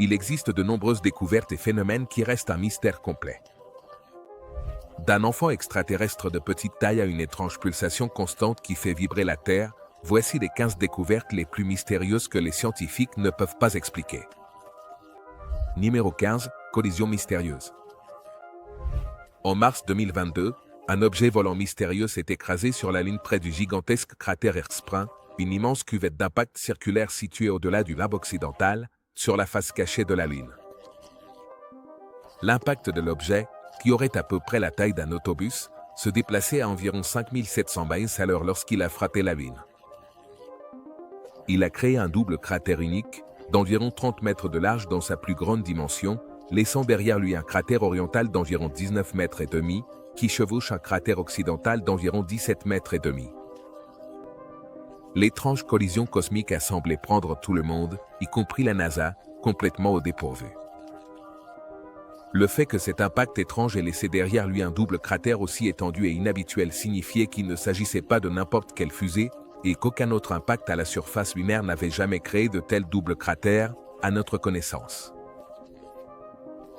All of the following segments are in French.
il existe de nombreuses découvertes et phénomènes qui restent un mystère complet. D'un enfant extraterrestre de petite taille à une étrange pulsation constante qui fait vibrer la Terre, voici les 15 découvertes les plus mystérieuses que les scientifiques ne peuvent pas expliquer. Numéro 15, collision mystérieuse. En mars 2022, un objet volant mystérieux s'est écrasé sur la Lune près du gigantesque cratère Erskine, une immense cuvette d'impact circulaire située au-delà du limbe occidental, sur la face cachée de la Lune. L'impact de l'objet, qui aurait à peu près la taille d'un autobus, se déplaçait à environ 5700 miles à l'heure lorsqu'il a frappé la Lune. Il a créé un double cratère unique, d'environ 30 mètres de large dans sa plus grande dimension, laissant derrière lui un cratère oriental d'environ 19 mètres et demi, qui chevauche un cratère occidental d'environ 17 mètres et demi. L'étrange collision cosmique a semblé prendre tout le monde, y compris la NASA, complètement au dépourvu. Le fait que cet impact étrange ait laissé derrière lui un double cratère aussi étendu et inhabituel signifiait qu'il ne s'agissait pas de n'importe quelle fusée, et qu'aucun autre impact à la surface lunaire n'avait jamais créé de tels doubles cratères, à notre connaissance.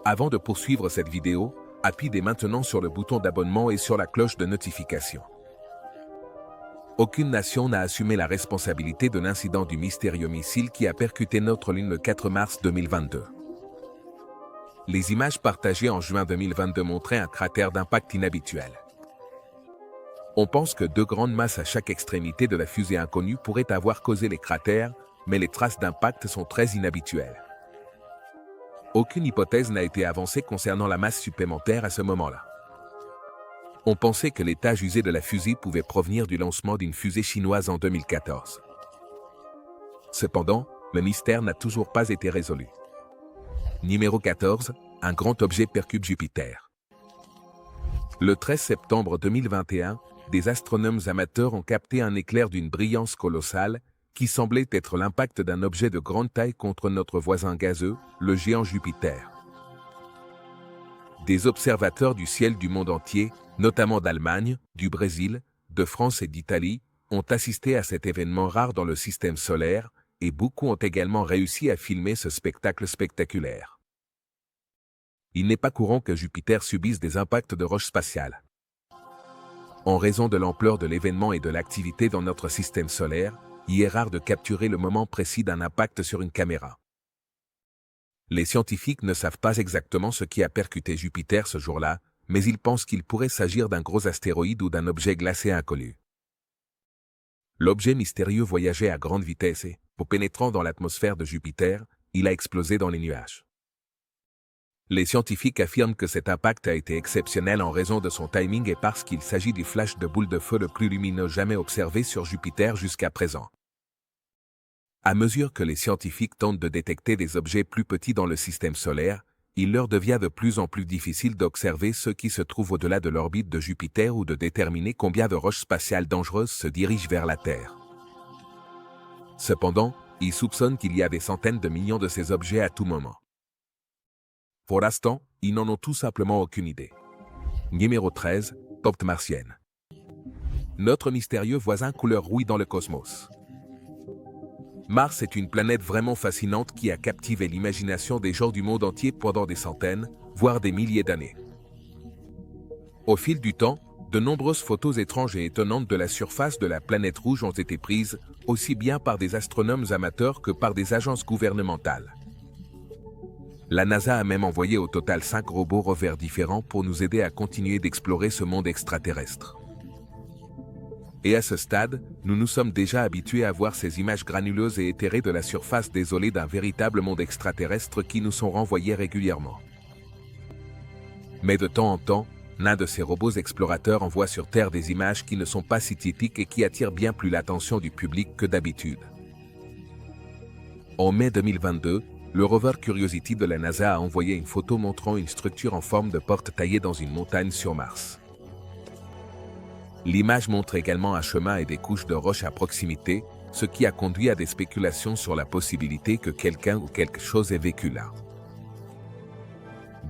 Avant de poursuivre cette vidéo, appuyez dès maintenant sur le bouton d'abonnement et sur la cloche de notification. Aucune nation n'a assumé la responsabilité de l'incident du mystérieux missile qui a percuté notre Lune le 4 mars 2022. Les images partagées en juin 2022 montraient un cratère d'impact inhabituel. On pense que deux grandes masses à chaque extrémité de la fusée inconnue pourraient avoir causé les cratères, mais les traces d'impact sont très inhabituelles. Aucune hypothèse n'a été avancée concernant la masse supplémentaire à ce moment-là. On pensait que l'étage usé de la fusée pouvait provenir du lancement d'une fusée chinoise en 2014. Cependant, le mystère n'a toujours pas été résolu. Numéro 14, un grand objet percute Jupiter. Le 13 septembre 2021, des astronomes amateurs ont capté un éclair d'une brillance colossale, qui semblait être l'impact d'un objet de grande taille contre notre voisin gazeux, le géant Jupiter. Des observateurs du ciel du monde entier, notamment d'Allemagne, du Brésil, de France et d'Italie, ont assisté à cet événement rare dans le système solaire, et beaucoup ont également réussi à filmer ce spectacle spectaculaire. Il n'est pas courant que Jupiter subisse des impacts de roches spatiales. En raison de l'ampleur de l'événement et de l'activité dans notre système solaire, il est rare de capturer le moment précis d'un impact sur une caméra. Les scientifiques ne savent pas exactement ce qui a percuté Jupiter ce jour-là, mais ils pensent qu'il pourrait s'agir d'un gros astéroïde ou d'un objet glacé inconnu. L'objet mystérieux voyageait à grande vitesse et, en pénétrant dans l'atmosphère de Jupiter, il a explosé dans les nuages. Les scientifiques affirment que cet impact a été exceptionnel en raison de son timing et parce qu'il s'agit du flash de boule de feu le plus lumineux jamais observé sur Jupiter jusqu'à présent. À mesure que les scientifiques tentent de détecter des objets plus petits dans le système solaire, il leur devient de plus en plus difficile d'observer ceux qui se trouvent au-delà de l'orbite de Jupiter ou de déterminer combien de roches spatiales dangereuses se dirigent vers la Terre. Cependant, ils soupçonnent qu'il y a des centaines de millions de ces objets à tout moment. Pour l'instant, ils n'en ont tout simplement aucune idée. Numéro 13, porte martienne. Notre mystérieux voisin couleur rouille dans le cosmos. Mars est une planète vraiment fascinante qui a captivé l'imagination des gens du monde entier pendant des centaines, voire des milliers d'années. Au fil du temps, de nombreuses photos étranges et étonnantes de la surface de la planète rouge ont été prises, aussi bien par des astronomes amateurs que par des agences gouvernementales. La NASA a même envoyé au total 5 robots rovers différents pour nous aider à continuer d'explorer ce monde extraterrestre. Et à ce stade, nous nous sommes déjà habitués à voir ces images granuleuses et éthérées de la surface désolée d'un véritable monde extraterrestre qui nous sont renvoyées régulièrement. Mais de temps en temps, l'un de ces robots explorateurs envoie sur Terre des images qui ne sont pas si typiques et qui attirent bien plus l'attention du public que d'habitude. En mai 2022, le rover Curiosity de la NASA a envoyé une photo montrant une structure en forme de porte taillée dans une montagne sur Mars. L'image montre également un chemin et des couches de roches à proximité, ce qui a conduit à des spéculations sur la possibilité que quelqu'un ou quelque chose ait vécu là.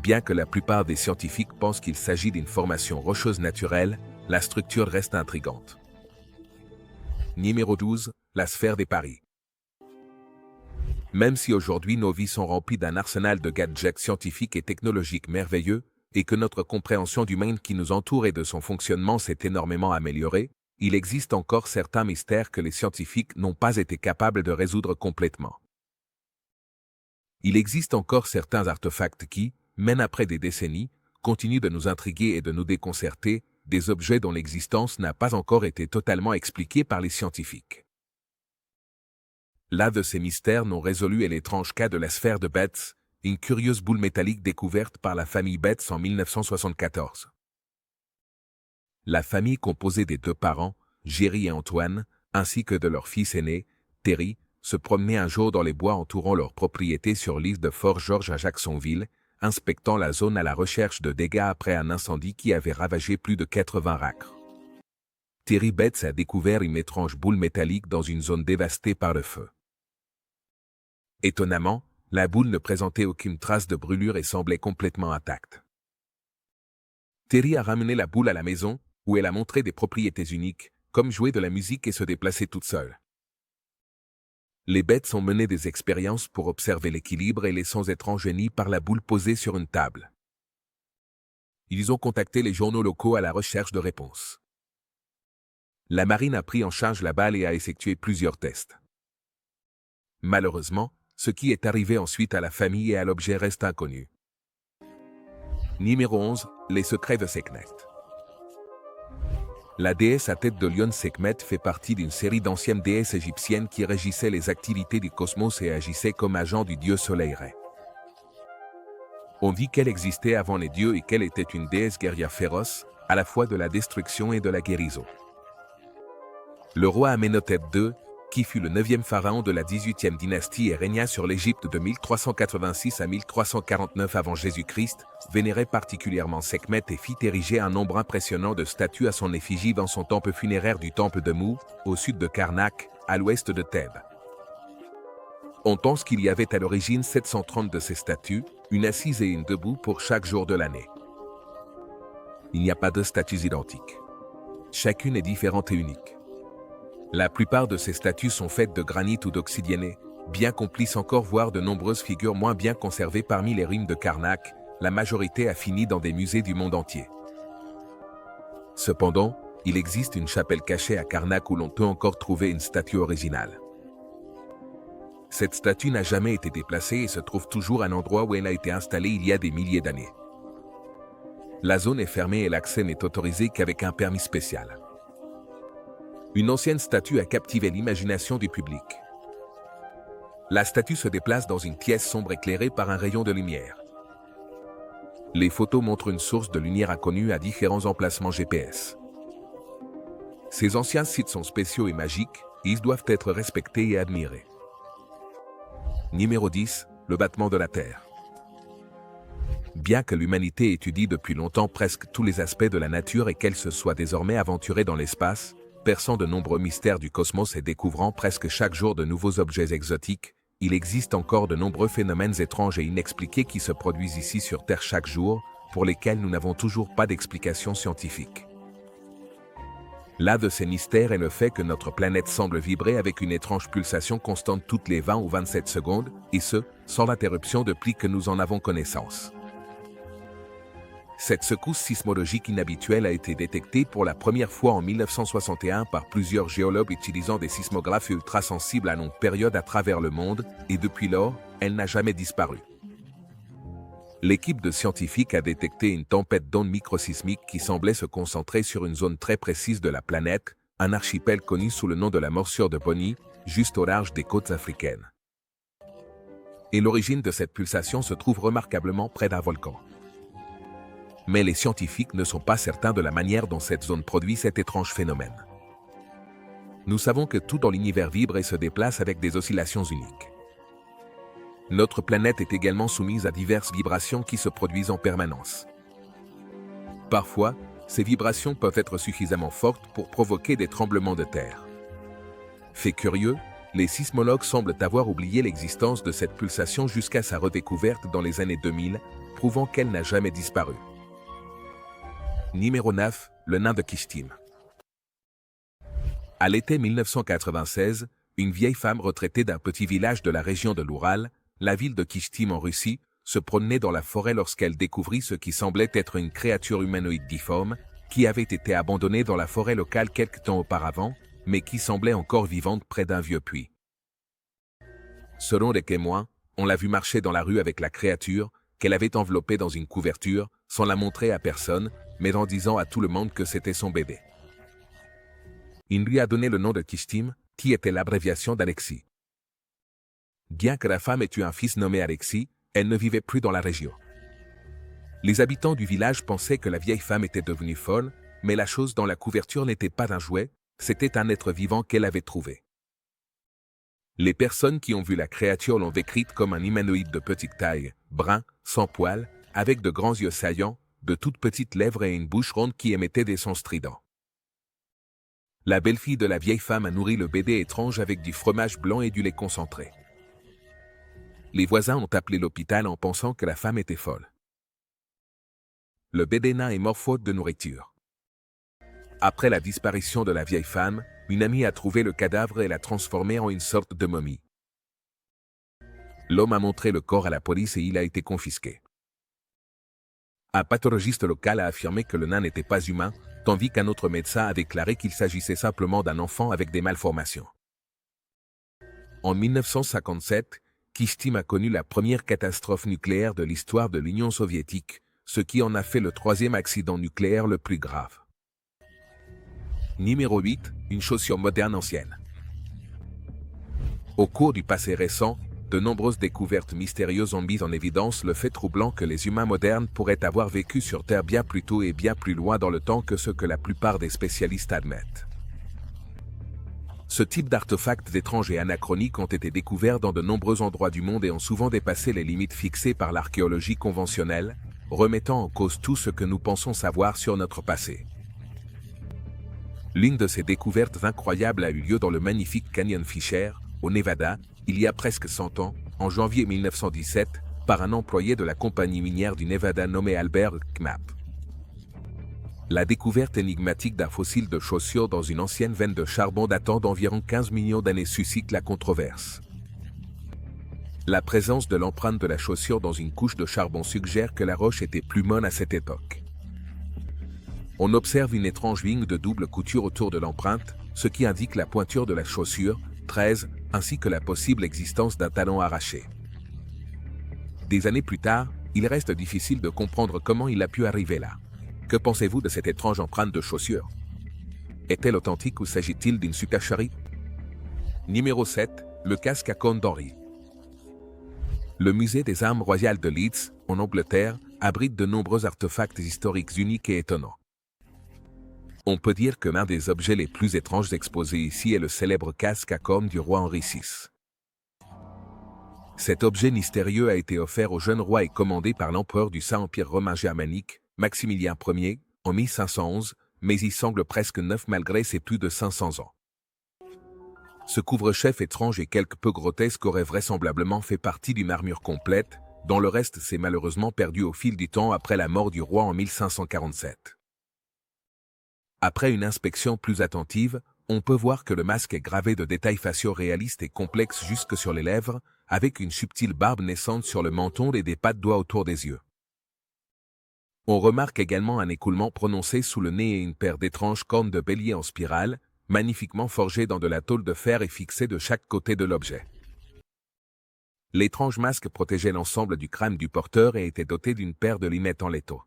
Bien que la plupart des scientifiques pensent qu'il s'agit d'une formation rocheuse naturelle, la structure reste intrigante. Numéro 12, la sphère des Paris. Même si aujourd'hui nos vies sont remplies d'un arsenal de gadgets scientifiques et technologiques merveilleux, et que notre compréhension du monde qui nous entoure et de son fonctionnement s'est énormément améliorée, il existe encore certains mystères que les scientifiques n'ont pas été capables de résoudre complètement. Il existe encore certains artefacts qui, même après des décennies, continuent de nous intriguer et de nous déconcerter, des objets dont l'existence n'a pas encore été totalement expliquée par les scientifiques. L'un de ces mystères non résolus est l'étrange cas de la sphère de Betz, une curieuse boule métallique découverte par la famille Betz en 1974. La famille composée des deux parents, Jerry et Antoine, ainsi que de leur fils aîné, Terry, se promenait un jour dans les bois entourant leur propriété sur l'île de Fort George à Jacksonville, inspectant la zone à la recherche de dégâts après un incendie qui avait ravagé plus de 80 acres. Terry Betz a découvert une étrange boule métallique dans une zone dévastée par le feu. Étonnamment, la boule ne présentait aucune trace de brûlure et semblait complètement intacte. Terry a ramené la boule à la maison, où elle a montré des propriétés uniques, comme jouer de la musique et se déplacer toute seule. Les Betz ont mené des expériences pour observer l'équilibre et les sons étranges émis par la boule posée sur une table. Ils ont contacté les journaux locaux à la recherche de réponses. La marine a pris en charge la balle et a effectué plusieurs tests. Malheureusement, ce qui est arrivé ensuite à la famille et à l'objet reste inconnu. Numéro 11. Les secrets de Sekhmet. La déesse à tête de lion Sekhmet fait partie d'une série d'anciennes déesses égyptiennes qui régissaient les activités du cosmos et agissaient comme agents du dieu soleil Ré. On dit qu'elle existait avant les dieux et qu'elle était une déesse guerrière féroce, à la fois de la destruction et de la guérison. Le roi Amenhotep II, qui fut le 9e pharaon de la 18e dynastie et régna sur l'Égypte de 1386 à 1349 avant Jésus-Christ, vénérait particulièrement Sekhmet et fit ériger un nombre impressionnant de statues à son effigie dans son temple funéraire du temple de Mou, au sud de Karnak, à l'ouest de Thèbes. On pense qu'il y avait à l'origine 730 de ces statues, une assise et une debout pour chaque jour de l'année. Il n'y a pas de statues identiques. Chacune est différente et unique. La plupart de ces statues sont faites de granit ou d'obsidienne, bien qu'on puisse encore voir de nombreuses figures moins bien conservées parmi les ruines de Karnak, la majorité a fini dans des musées du monde entier. Cependant, il existe une chapelle cachée à Karnak où l'on peut encore trouver une statue originale. Cette statue n'a jamais été déplacée et se trouve toujours à l'endroit où elle a été installée il y a des milliers d'années. La zone est fermée et l'accès n'est autorisé qu'avec un permis spécial. Une ancienne statue a captivé l'imagination du public. La statue se déplace dans une pièce sombre éclairée par un rayon de lumière. Les photos montrent une source de lumière inconnue à différents emplacements GPS. Ces anciens sites sont spéciaux et magiques, et ils doivent être respectés et admirés. Numéro 10. Le battement de la Terre. Bien que l'humanité étudie depuis longtemps presque tous les aspects de la nature et qu'elle se soit désormais aventurée dans l'espace, perçant de nombreux mystères du cosmos et découvrant presque chaque jour de nouveaux objets exotiques, il existe encore de nombreux phénomènes étranges et inexpliqués qui se produisent ici sur Terre chaque jour, pour lesquels nous n'avons toujours pas d'explication scientifique. L'un de ces mystères est le fait que notre planète semble vibrer avec une étrange pulsation constante toutes les 20 ou 27 secondes, et ce, sans l'interruption depuis que nous en avons connaissance. Cette secousse sismologique inhabituelle a été détectée pour la première fois en 1961 par plusieurs géologues utilisant des sismographes ultrasensibles à longue période à travers le monde, et depuis lors, elle n'a jamais disparu. L'équipe de scientifiques a détecté une tempête d'ondes microsismiques qui semblait se concentrer sur une zone très précise de la planète, un archipel connu sous le nom de la morsure de Bonny, juste au large des côtes africaines. Et l'origine de cette pulsation se trouve remarquablement près d'un volcan. Mais les scientifiques ne sont pas certains de la manière dont cette zone produit cet étrange phénomène. Nous savons que tout dans l'univers vibre et se déplace avec des oscillations uniques. Notre planète est également soumise à diverses vibrations qui se produisent en permanence. Parfois, ces vibrations peuvent être suffisamment fortes pour provoquer des tremblements de terre. Fait curieux, les sismologues semblent avoir oublié l'existence de cette pulsation jusqu'à sa redécouverte dans les années 2000, prouvant qu'elle n'a jamais disparu. Numéro 9. Le nain de Kishtim. À l'été 1996, une vieille femme retraitée d'un petit village de la région de l'Oural, la ville de Kishtim en Russie, se promenait dans la forêt lorsqu'elle découvrit ce qui semblait être une créature humanoïde difforme, qui avait été abandonnée dans la forêt locale quelque temps auparavant, mais qui semblait encore vivante près d'un vieux puits. Selon les témoins, on l'a vue marcher dans la rue avec la créature, qu'elle avait enveloppée dans une couverture, sans la montrer à personne, mais en disant à tout le monde que c'était son bébé. Il lui a donné le nom de Kishtim, qui était l'abréviation d'Alexis. Bien que la femme ait eu un fils nommé Alexis, elle ne vivait plus dans la région. Les habitants du village pensaient que la vieille femme était devenue folle, mais la chose dans la couverture n'était pas un jouet, c'était un être vivant qu'elle avait trouvé. Les personnes qui ont vu la créature l'ont décrite comme un humanoïde de petite taille, brun, sans poils, avec de grands yeux saillants, de toutes petites lèvres et une bouche ronde qui émettait des sons stridents. La belle-fille de la vieille femme a nourri le bébé étrange avec du fromage blanc et du lait concentré. Les voisins ont appelé l'hôpital en pensant que la femme était folle. Le bébé nain est mort faute de nourriture. Après la disparition de la vieille femme, une amie a trouvé le cadavre et l'a transformé en une sorte de momie. L'homme a montré le corps à la police et il a été confisqué. Un pathologiste local a affirmé que le nain n'était pas humain, tandis qu'un autre médecin a déclaré qu'il s'agissait simplement d'un enfant avec des malformations. En 1957, Kishtim a connu la première catastrophe nucléaire de l'histoire de l'Union soviétique, ce qui en a fait le troisième accident nucléaire le plus grave. Numéro 8, une chaussure moderne ancienne. Au cours du passé récent, de nombreuses découvertes mystérieuses ont mis en évidence le fait troublant que les humains modernes pourraient avoir vécu sur Terre bien plus tôt et bien plus loin dans le temps que ce que la plupart des spécialistes admettent. Ce type d'artefacts étranges et anachroniques ont été découverts dans de nombreux endroits du monde et ont souvent dépassé les limites fixées par l'archéologie conventionnelle, remettant en cause tout ce que nous pensons savoir sur notre passé. L'une de ces découvertes incroyables a eu lieu dans le magnifique Canyon Fisher, au Nevada, il y a presque 100 ans, en janvier 1917, par un employé de la compagnie minière du Nevada nommé Albert Knapp. La découverte énigmatique d'un fossile de chaussure dans une ancienne veine de charbon datant d'environ 15 millions d'années suscite la controverse. La présence de l'empreinte de la chaussure dans une couche de charbon suggère que la roche était plus molle à cette époque. On observe une étrange ligne de double couture autour de l'empreinte, ce qui indique la pointure de la chaussure, 13, ainsi que la possible existence d'un talon arraché. Des années plus tard, il reste difficile de comprendre comment il a pu arriver là. Que pensez-vous de cette étrange empreinte de chaussure? Est-elle authentique ou s'agit-il d'une supercherie? Numéro 7, le casque à cornes d'Henri. Le musée des armes royales de Leeds, en Angleterre, abrite de nombreux artefacts historiques uniques et étonnants. On peut dire que l'un des objets les plus étranges exposés ici est le célèbre casque à cornes du roi Henri VI. Cet objet mystérieux a été offert au jeune roi et commandé par l'empereur du Saint-Empire romain germanique, Maximilien Ier, en 1511, mais il semble presque neuf malgré ses plus de 500 ans. Ce couvre-chef étrange et quelque peu grotesque aurait vraisemblablement fait partie d'une armure complète, dont le reste s'est malheureusement perdu au fil du temps après la mort du roi en 1547. Après une inspection plus attentive, on peut voir que le masque est gravé de détails faciaux réalistes et complexes jusque sur les lèvres, avec une subtile barbe naissante sur le menton et des pattes doigts autour des yeux. On remarque également un écoulement prononcé sous le nez et une paire d'étranges cornes de bélier en spirale, magnifiquement forgées dans de la tôle de fer et fixées de chaque côté de l'objet. L'étrange masque protégeait l'ensemble du crâne du porteur et était doté d'une paire de lunettes en laiton.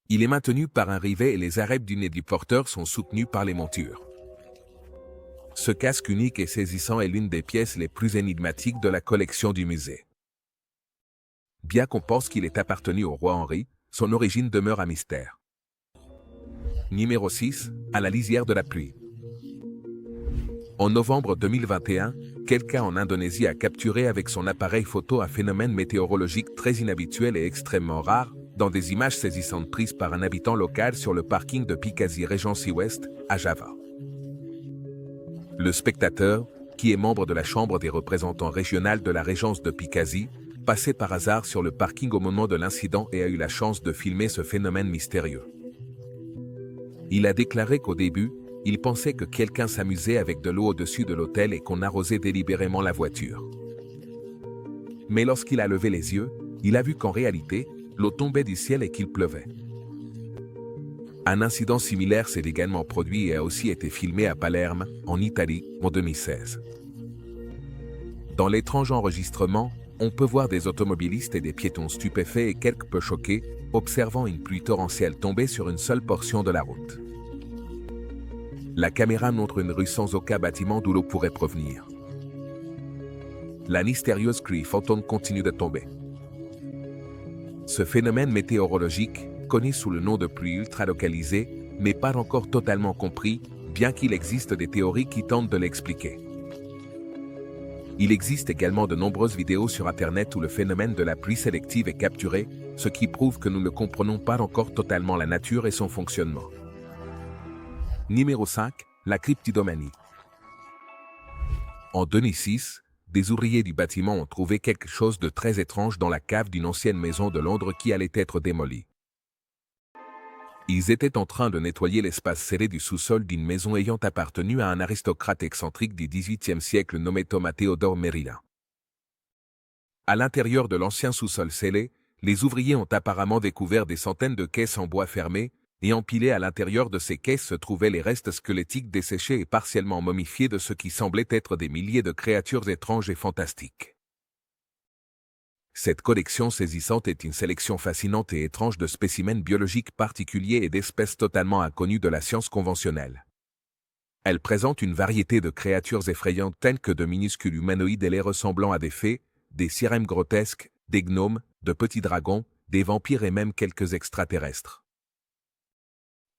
Il est maintenu par un rivet et les arêtes du nez du porteur sont soutenues par les montures. Ce casque unique et saisissant est l'une des pièces les plus énigmatiques de la collection du musée. Bien qu'on pense qu'il ait appartenu au roi Henri, son origine demeure un mystère. Numéro 6, à la lisière de la pluie. En novembre 2021, quelqu'un en Indonésie a capturé avec son appareil photo un phénomène météorologique très inhabituel et extrêmement rare, dans des images saisissantes prises par un habitant local sur le parking de Pikasi Regency West, à Java. Le spectateur, qui est membre de la Chambre des représentants régionale de la Régence de Pikasi, passait par hasard sur le parking au moment de l'incident et a eu la chance de filmer ce phénomène mystérieux. Il a déclaré qu'au début, il pensait que quelqu'un s'amusait avec de l'eau au-dessus de l'autel et qu'on arrosait délibérément la voiture. Mais lorsqu'il a levé les yeux, il a vu qu'en réalité, l'eau tombait du ciel et qu'il pleuvait. Un incident similaire s'est également produit et a aussi été filmé à Palerme, en Italie, en 2016. Dans l'étrange enregistrement, on peut voir des automobilistes et des piétons stupéfaits et quelque peu choqués, observant une pluie torrentielle tomber sur une seule portion de la route. La caméra montre une rue sans aucun bâtiment d'où l'eau pourrait provenir. La mystérieuse pluie fantôme continue de tomber. Ce phénomène météorologique, connu sous le nom de pluie ultra-localisée, n'est pas encore totalement compris, bien qu'il existe des théories qui tentent de l'expliquer. Il existe également de nombreuses vidéos sur Internet où le phénomène de la pluie sélective est capturé, ce qui prouve que nous ne comprenons pas encore totalement la nature et son fonctionnement. Numéro 5. La cryptidomanie. En 2006, des ouvriers du bâtiment ont trouvé quelque chose de très étrange dans la cave d'une ancienne maison de Londres qui allait être démolie. Ils étaient en train de nettoyer l'espace scellé du sous-sol d'une maison ayant appartenu à un aristocrate excentrique du XVIIIe siècle nommé Thomas Theodore Merlin. À l'intérieur de l'ancien sous-sol scellé, les ouvriers ont apparemment découvert des centaines de caisses en bois fermées, et empilées à l'intérieur de ces caisses se trouvaient les restes squelettiques desséchés et partiellement momifiés de ce qui semblait être des milliers de créatures étranges et fantastiques. Cette collection saisissante est une sélection fascinante et étrange de spécimens biologiques particuliers et d'espèces totalement inconnues de la science conventionnelle. Elle présente une variété de créatures effrayantes telles que de minuscules humanoïdes ailés ressemblant à des fées, des sirènes grotesques, des gnomes, de petits dragons, des vampires et même quelques extraterrestres.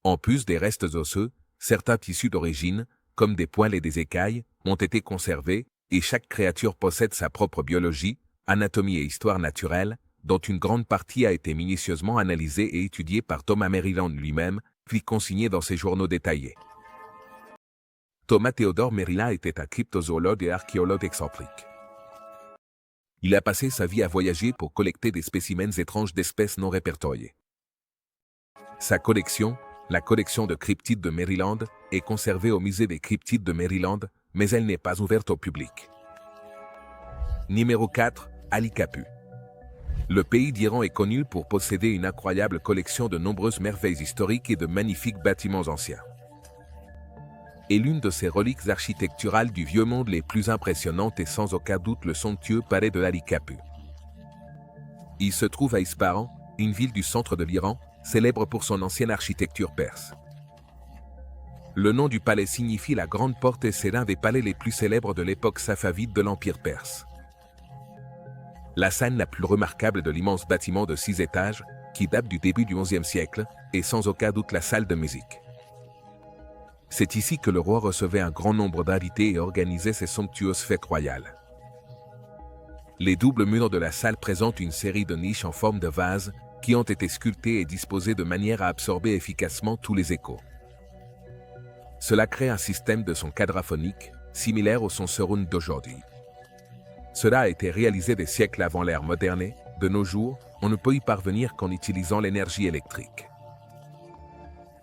En plus des restes osseux, certains tissus d'origine, comme des poils et des écailles, ont été conservés, et chaque créature possède sa propre biologie, anatomie et histoire naturelle, dont une grande partie a été minutieusement analysée et étudiée par Thomas Merlin lui-même, puis consignée dans ses journaux détaillés. Thomas Theodore Merlin était un cryptozoologue et archéologue excentrique. Il a passé sa vie à voyager pour collecter des spécimens étranges d'espèces non répertoriées. Sa collection, la collection de cryptides de Maryland, est conservée au musée des cryptides de Maryland, mais elle n'est pas ouverte au public. Numéro 4. Ali Capu. Le pays d'Iran est connu pour posséder une incroyable collection de nombreuses merveilles historiques et de magnifiques bâtiments anciens. Et l'une de ses reliques architecturales du vieux monde les plus impressionnantes est sans aucun doute le somptueux palais de Ali Capu. Il se trouve à Ispahan, une ville du centre de l'Iran, célèbre pour son ancienne architecture perse. Le nom du palais signifie la Grande Porte et c'est l'un des palais les plus célèbres de l'époque safavide de l'Empire perse. La scène la plus remarquable de l'immense bâtiment de 6 étages, qui date du début du XIe siècle, est sans aucun doute la salle de musique. C'est ici que le roi recevait un grand nombre d'invités et organisait ses somptueuses fêtes royales. Les doubles murs de la salle présentent une série de niches en forme de vase, qui ont été sculptées et disposées de manière à absorber efficacement tous les échos. Cela crée un système de son quadraphonique, similaire au son surround d'aujourd'hui. Cela a été réalisé des siècles avant l'ère moderne. De nos jours, on ne peut y parvenir qu'en utilisant l'énergie électrique.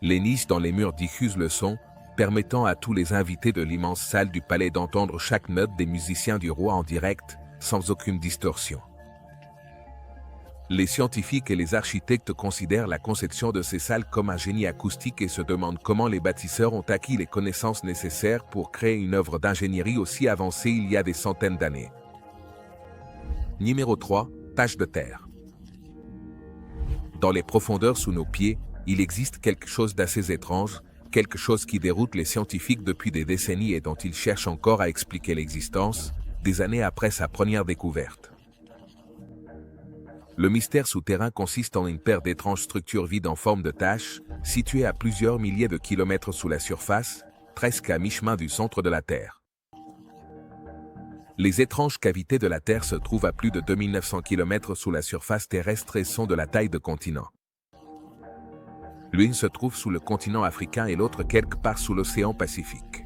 Les niches dans les murs diffusent le son, permettant à tous les invités de l'immense salle du palais d'entendre chaque note des musiciens du roi en direct, sans aucune distorsion. Les scientifiques et les architectes considèrent la conception de ces salles comme un génie acoustique et se demandent comment les bâtisseurs ont acquis les connaissances nécessaires pour créer une œuvre d'ingénierie aussi avancée il y a des centaines d'années. Numéro 3. Taches de terre. Dans les profondeurs sous nos pieds, il existe quelque chose d'assez étrange, quelque chose qui déroute les scientifiques depuis des décennies et dont ils cherchent encore à expliquer l'existence, des années après sa première découverte. Le mystère souterrain consiste en une paire d'étranges structures vides en forme de taches, situées à plusieurs milliers de kilomètres sous la surface, presque à mi-chemin du centre de la Terre. Les étranges cavités de la Terre se trouvent à plus de 2900 km sous la surface terrestre et sont de la taille de continents. L'une se trouve sous le continent africain et l'autre quelque part sous l'océan Pacifique.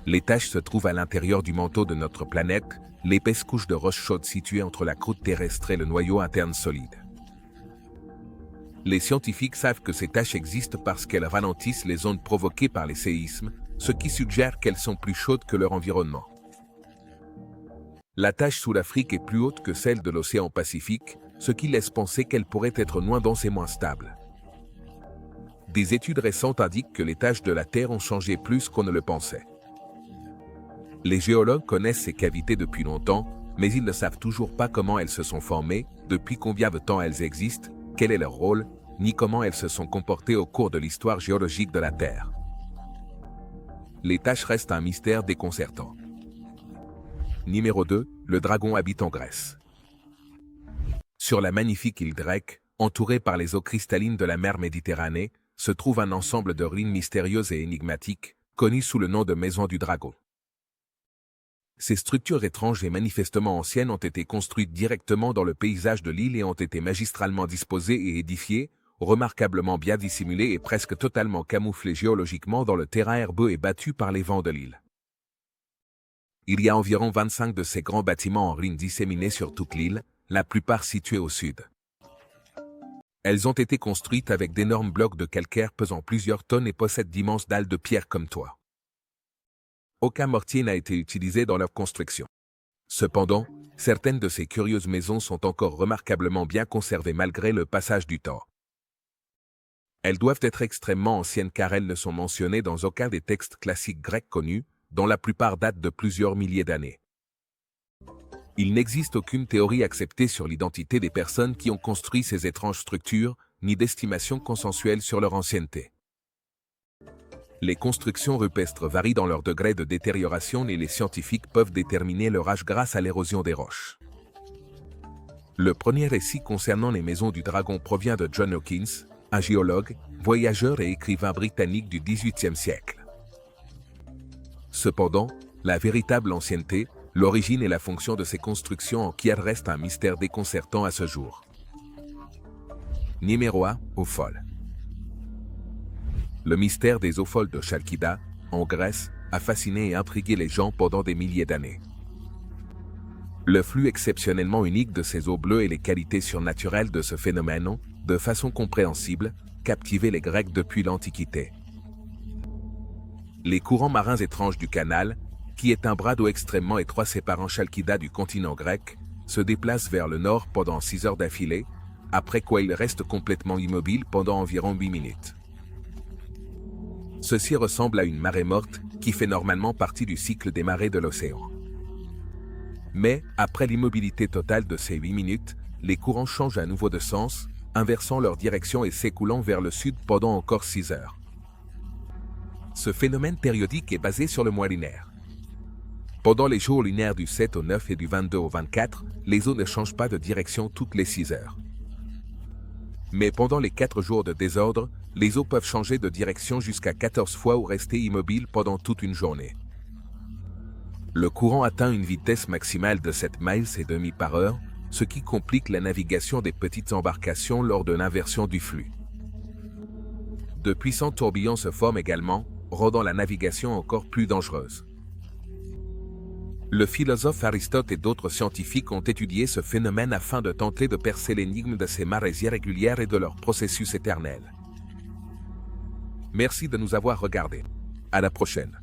Les taches se trouvent à l'intérieur du manteau de notre planète, l'épaisse couche de roches chaudes située entre la croûte terrestre et le noyau interne solide. Les scientifiques savent que ces taches existent parce qu'elles ralentissent les ondes provoquées par les séismes, ce qui suggère qu'elles sont plus chaudes que leur environnement. La tache sous l'Afrique est plus haute que celle de l'océan Pacifique, ce qui laisse penser qu'elle pourrait être moins dense et moins stable. Des études récentes indiquent que les taches de la Terre ont changé plus qu'on ne le pensait. Les géologues connaissent ces cavités depuis longtemps, mais ils ne savent toujours pas comment elles se sont formées, depuis combien de temps elles existent, quel est leur rôle, ni comment elles se sont comportées au cours de l'histoire géologique de la Terre. Les taches restent un mystère déconcertant. Numéro 2, le dragon habite en Grèce. Sur la magnifique île grecque, entourée par les eaux cristallines de la mer Méditerranée, se trouve un ensemble de ruines mystérieuses et énigmatiques, connues sous le nom de Maison du Dragon. Ces structures étranges et manifestement anciennes ont été construites directement dans le paysage de l'île et ont été magistralement disposées et édifiées, remarquablement bien dissimulées et presque totalement camouflées géologiquement dans le terrain herbeux et battu par les vents de l'île. Il y a environ 25 de ces grands bâtiments en ruines disséminés sur toute l'île, la plupart situés au sud. Elles ont été construites avec d'énormes blocs de calcaire pesant plusieurs tonnes et possèdent d'immenses dalles de pierre comme toit. Aucun mortier n'a été utilisé dans leur construction. Cependant, certaines de ces curieuses maisons sont encore remarquablement bien conservées malgré le passage du temps. Elles doivent être extrêmement anciennes car elles ne sont mentionnées dans aucun des textes classiques grecs connus, dont la plupart datent de plusieurs milliers d'années. Il n'existe aucune théorie acceptée sur l'identité des personnes qui ont construit ces étranges structures, ni d'estimation consensuelle sur leur ancienneté. Les constructions rupestres varient dans leur degré de détérioration et les scientifiques peuvent déterminer leur âge grâce à l'érosion des roches. Le premier récit concernant les maisons du dragon provient de John Hawkins, un géologue, voyageur et écrivain britannique du XVIIIe siècle. Cependant, la véritable ancienneté, l'origine et la fonction de ces constructions en pierre restent un mystère déconcertant à ce jour. Numéro 1, eaux folles. Le mystère des eaux folles de Chalkida, en Grèce, a fasciné et intrigué les gens pendant des milliers d'années. Le flux exceptionnellement unique de ces eaux bleues et les qualités surnaturelles de ce phénomène ont, de façon compréhensible, captivé les Grecs depuis l'Antiquité. Les courants marins étranges du canal, qui est un bras d'eau extrêmement étroit séparant Chalkida du continent grec, se déplacent vers le nord pendant 6 heures d'affilée, après quoi ils restent complètement immobiles pendant environ 8 minutes. Ceci ressemble à une marée morte qui fait normalement partie du cycle des marées de l'océan. Mais, après l'immobilité totale de ces 8 minutes, les courants changent à nouveau de sens, inversant leur direction et s'écoulant vers le sud pendant encore 6 heures. Ce phénomène périodique est basé sur le mois lunaire. Pendant les jours lunaires du 7 au 9 et du 22 au 24, les eaux ne changent pas de direction toutes les 6 heures. Mais pendant les 4 jours de désordre, les eaux peuvent changer de direction jusqu'à 14 fois ou rester immobiles pendant toute une journée. Le courant atteint une vitesse maximale de 7 miles et demi par heure, ce qui complique la navigation des petites embarcations lors de l'inversion du flux. De puissants tourbillons se forment également, rendant la navigation encore plus dangereuse. Le philosophe Aristote et d'autres scientifiques ont étudié ce phénomène afin de tenter de percer l'énigme de ces marées irrégulières et de leur processus éternel. Merci de nous avoir regardés. À la prochaine.